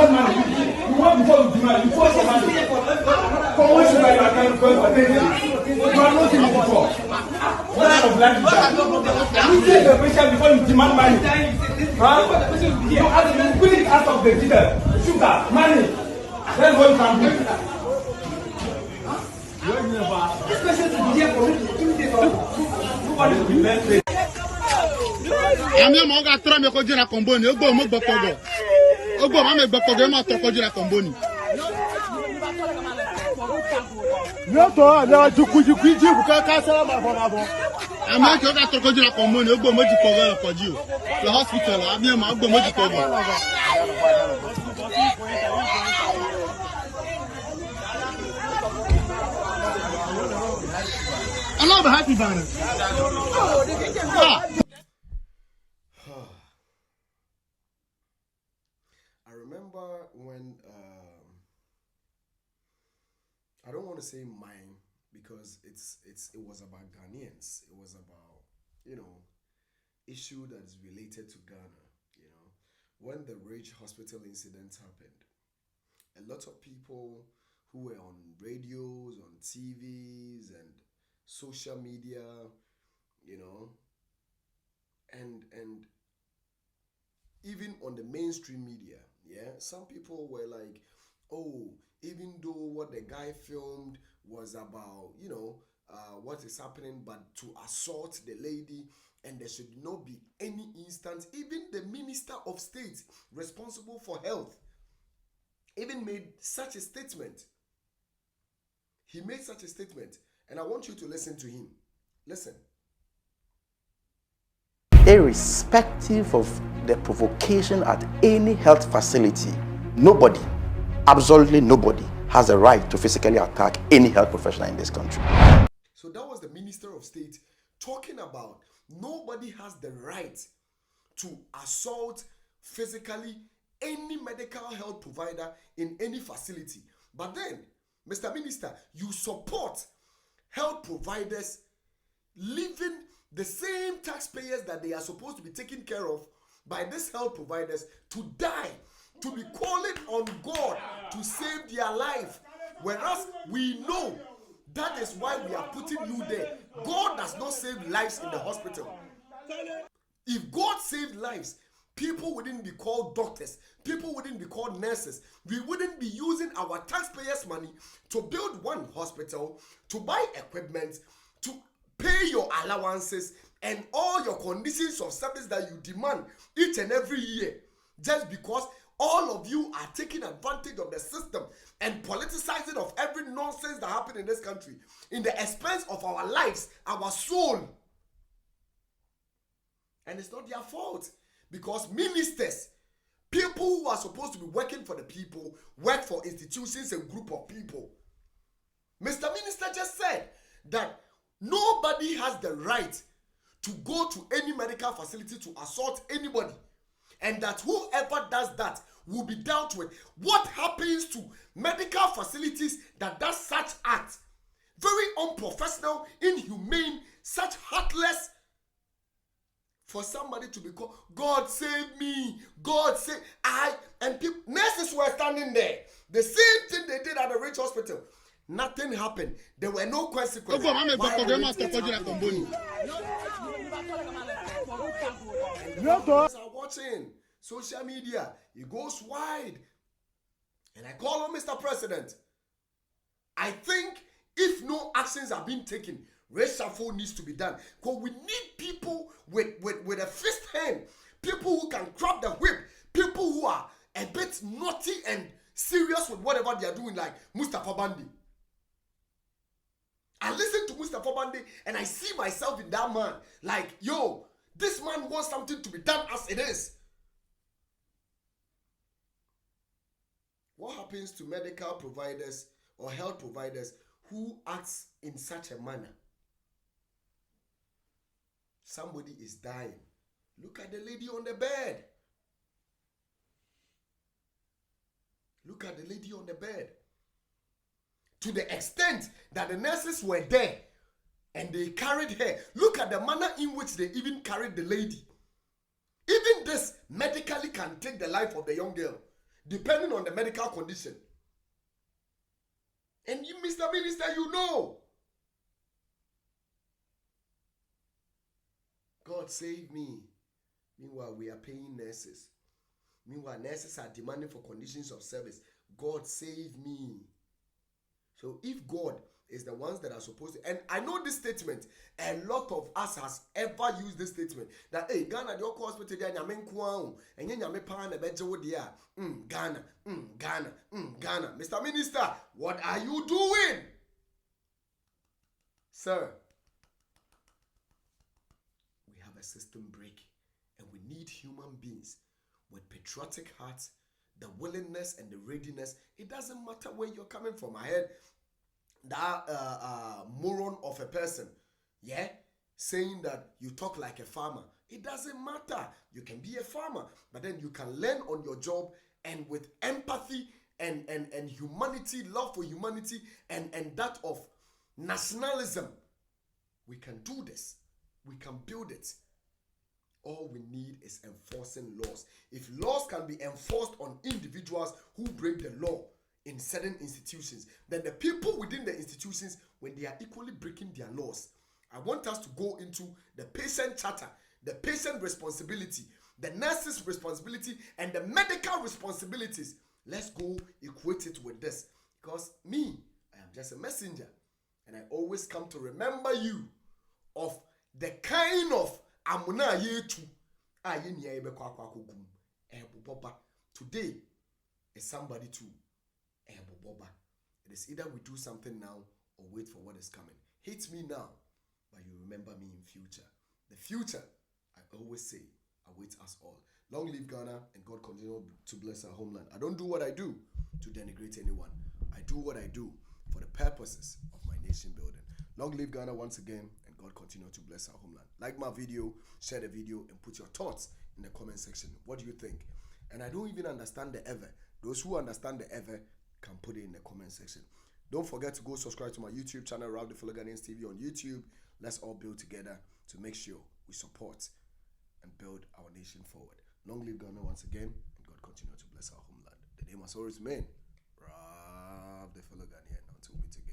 demand money. You want before you demand. You force your money. From what you buy, you are going for 10 days. You are not in before. What kind of life is that? You take the patient before you demand money. Huh? You put it out of the sugar, money. That's what you can do. This patient will be here for me 2 days or nobody will be left. I'm not going to try to go to Comboni. You go, move back to go. You go, I'm back to go. I'm not going to Comboni. No, no, you could cancel my phone. I'm not going to go to Comboni. You go, move to for you. The hospital. I'm not going to go. I'm not happy about it. I remember when I don't want to say mine because it was about Ghanaians. It was about, issue that is related to Ghana. When the Ridge Hospital incident happened, a lot of people who were on radios, on TVs, and social media, and even on the mainstream media, some people were like, oh, even though what the guy filmed was about, what is happening, but to assault the lady, and there should not be any instance. Even the Minister of State responsible for health even made such a statement. He made such a statement, and I want you to listen to him. Listen. Irrespective of the provocation at any health facility, nobody, absolutely nobody, has a right to physically attack any health professional in this country. So that was the Minister of State talking about nobody has the right to assault physically any medical health provider in any facility. But then, Mr. Minister, you support health providers leaving the same taxpayers that they are supposed to be taken care of by these health providers to die, to be calling on God to save their life. Whereas we know that is why we are putting you there. God does not save lives in the hospital. If God saved lives, people wouldn't be called doctors. People wouldn't be called nurses. We wouldn't be using our taxpayers' money to build one hospital, to buy equipment, to pay your allowances and all your conditions of service that you demand each and every year, just because all of you are taking advantage of the system and politicizing of every nonsense that happens in this country in the expense of our lives, our soul. And it's not their fault, because ministers, people who are supposed to be working for the people, work for institutions and group of people. Mr. Minister just said that nobody has the right to go to any medical facility to assault anybody, and that whoever does that will be dealt with. What happens to medical facilities that does such acts? Very unprofessional, inhumane, such heartless. For somebody to be called, God save me, God save I, and people, nurses were standing there. The same thing they did at the Ridge Hospital. Nothing happened. There were no consequences. Nurses are watching social media. It goes wide. And I call on Mr. President. I think if no actions are being taken, reshuffle needs to be done. Because we need people with a fist hand. People who can grab the whip. People who are a bit naughty and serious with whatever they are doing, like Mustafa Bandi. I listen to Mustafa Bandi and I see myself in that man. Like, yo, this man wants something to be done as it is. What happens to medical providers or health providers who acts in such a manner? Somebody is dying. Look at the lady on the bed. Look at the lady on the bed. To the extent that the nurses were there and they carried her. Look at the manner in which they even carried the lady. Even this medically can take the life of the young girl. depending on the medical condition. And you, Mr. Minister, you know. God save me. Meanwhile, we are paying nurses. Meanwhile, nurses are demanding for conditions of service. God save me. So if God is the ones that are supposed to, and I know this statement, a lot of us has ever used this statement, that hey, Ghana, the hospital there, nyame nkwao, and nyame pa na beje wo dia, Ghana, Ghana, Ghana. Mr. Minister, what are you doing? Sir, we have a system break, and we need human beings with patriotic hearts, the willingness and the readiness. It doesn't matter where you're coming from. I heard that moron of a person, yeah, saying that you talk like a farmer. It doesn't matter. You can be a farmer, but then you can learn on your job, and with empathy and humanity, love for humanity, and that of nationalism, we can do this. We can build it. All we need is enforcing laws. If laws can be enforced on individuals who break the law in certain institutions, then the people within the institutions, when they are equally breaking their laws, I want us to go into the patient charter, the patient responsibility, the nurse's responsibility, and the medical responsibilities. Let's go equate it with this. Because me, I am just a messenger, and I always come to remember you of the kind of amuna yetu ayenia ebekwa akogum eboboba. Today is somebody too eboboba. It is either we do something now or wait for what is coming. Hate me now, but you remember me in future. The future, I always say, awaits us all. Long live Ghana, and God continue to bless our homeland. I don't do what I do to denigrate anyone. I do what I do for the purposes of my nation building. Long live Ghana once again, and God continue to bless our homeland. Like my video, share the video, and put your thoughts in the comment section. What do you think? And I don't even understand the ever. Those who understand the ever can put it in the comment section. Don't forget to go subscribe to my YouTube channel, Ralph the Fellow Ghanaians TV on YouTube. Let's all build together to make sure we support and build our nation forward. Long live Ghana once again, and God continue to bless our homeland. The name must always remain Ralph the Fellow Ghanaian until we meet again.